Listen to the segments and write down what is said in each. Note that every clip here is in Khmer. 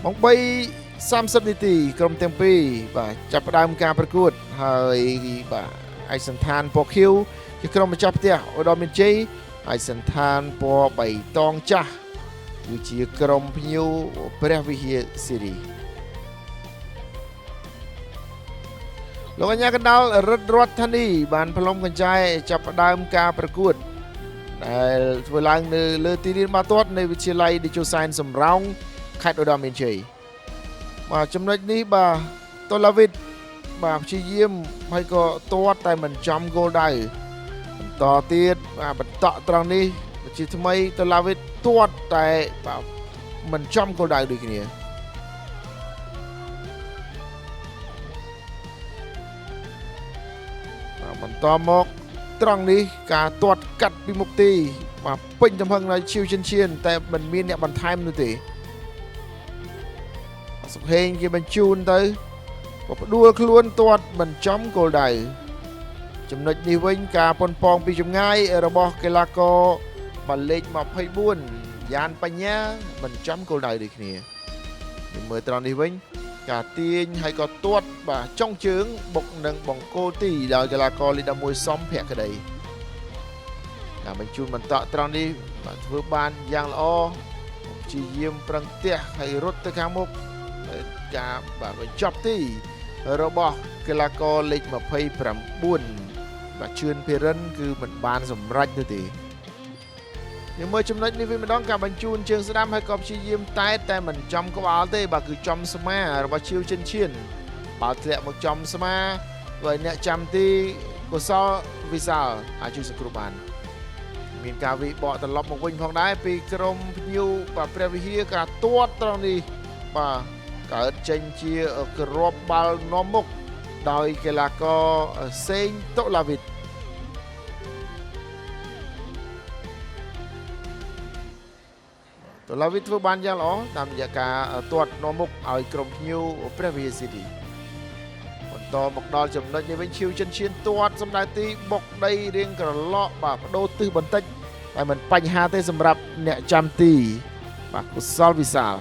ម៉ោង3:30 នាទីក្រុមទាំងពីរបាទចាប់ផ្ដើមការប្រកួតហើយបាទឯកសន្តានពណ៌ខៀវជាក្រុមម្ចាស់ផ្ទះឧត្តមមានជ័យឯកសន្តានពណ៌បៃតងចាស់គឺជាក្រុមភ្ញៀវព្រះវិហារសេរីលោកអញ្ញាកណ្ដាលរិទ្ធរដ្ឋានីបានផ្លុំកញ្ចែចាប់ផ្ដើមការប្រកួតដែលធ្វើឡើងនៅលើទីលានបាល់ទាត់នៃវិទ្យាល័យតេជោសែនសំរោងខេត្តឧត្តរមានជ័យបាទចំណុចនេះបាទតូឡាវីតបាទព្យាយាមហើយក៏ទាត់តែមិនចំគោលដៅបន្តទៀតបាទបន្តត្រង់នេះជាថ្មីតូឡាវីតទាត់តែបាទមិនចំគោលដៅដូចគ្នាបន្តមកត្រង់នេះការទាត់កាត់ពីមុខទីបាទពេញទំហឹងដល់ឈៀវឈៀនតែមិនមានអ្នកបន្ថែមនោះទេសុខេងគេបញ្ជូនទៅក៏ផ្ដួលខ្លួនទាត់មិនចំគោលដៅចំណុចនេះវិញការប៉ុនប៉ងពីចម្ងាយរបស់កីឡាករបាល់លេខ24យ៉ានបញ្ញាមិនចំគោលដៅដូចគ្នាមើលត្រង់នេះវិញការទាញហើយក៏ទាត់បាទចុងជើងបុកនឹងបង្គោលទីដោយកីឡាករលេខ11សំភក្តីការបញ្ជូនបន្តត្រង់នេះបាទធ្វើបានយ៉ាងល្អព្យាយាមប្រឹងទះហើយរត់ទៅខាងមុខការបាទបញ្ចប់ទីរបស់កីឡាករលេខ29បាទជឿនភិរិនគឺមិនបានសម្រេចនោះទេយើងមើលចំណុចនេះវិញម្ដងការបញ្ជូនជើងស្ដាំហើយក៏ព្យាយាមតែមិនចំក្បាលទេបាទគឺចំស្មារបស់ឈៀវឈិនបាល់ធ្លាក់មកចំស្មាហើយអ្នកចាំទីកុសលវិសាលអាចជួយសង្គ្រោះបានមានការវិបកត្រឡប់មកវិញផងដែរពីក្រុមភ្ញៀវបាទព្រះវិហារការទាត់ត្រង់នេះបាទកើតចេញជាគ្រាប់បាល់នាំមុខដោយកីឡាករសេងតូឡាវីតតូឡាវីតធ្វើបានយ៉ាងល្អតាមរយៈការទាត់នាំមុខឲ្យក្រុមភ្ញៀវព្រះវិហារស៊ីទីបន្តមកដល់ចំណុចនេះវិញឈៀវចិនឈៀនទាត់សម្ដៅទីបុកដីរៀងក្រឡកបាទបដូរទិសបន្តិចតែមិនបញ្ហាទេសម្រាប់អ្នកចាំទីបាទកុសលវិសាល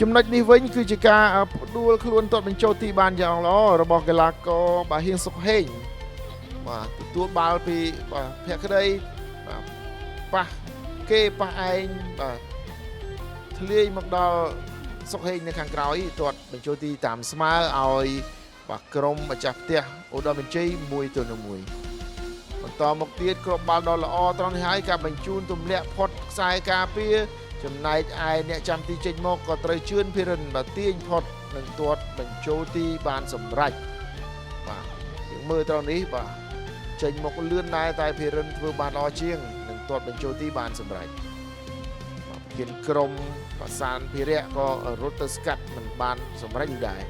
ចំណុចនេះវិញគឺជាការផ្ដួលខ្លួនទាត់បញ្ចូលទីបានយ៉ាងល្អរបស់កីឡាករបាទហៀងសុកហេងបាទទទួលបាល់ពីបាទភក្តីបាទប៉ះគេប៉ះឯងបាទធ្លាយមកដល់សុកហេងនៅខាងក្រោយទាត់បញ្ចូលទីតាមស្មើឲ្យបាទក្រុមម្ចាស់ផ្ទះឧត្តរមានជ័យ1-1បន្តមកទៀតគ្រាប់បាល់ដ៏ល្អត្រង់នេះហើយការបញ្ជូនទម្លាក់ផុតខ្សែការពារចំណែកឯអ្នកចាំទីចេញមកក៏ត្រូវជឿនភិរិនបាទទាញផុតនិងទាត់បញ្ចូលទីបានសម្រេចបាទយើងមើលត្រង់នេះបាទចេញមកលឿនដែរតែភិរិនធ្វើបានល្អជាងនិងទាត់បញ្ចូលទីបានសម្រេចបាទគៀនក្រុមបសានភិរៈក៏រត់ទៅស្កាត់មិនបានសម្រេចដែរ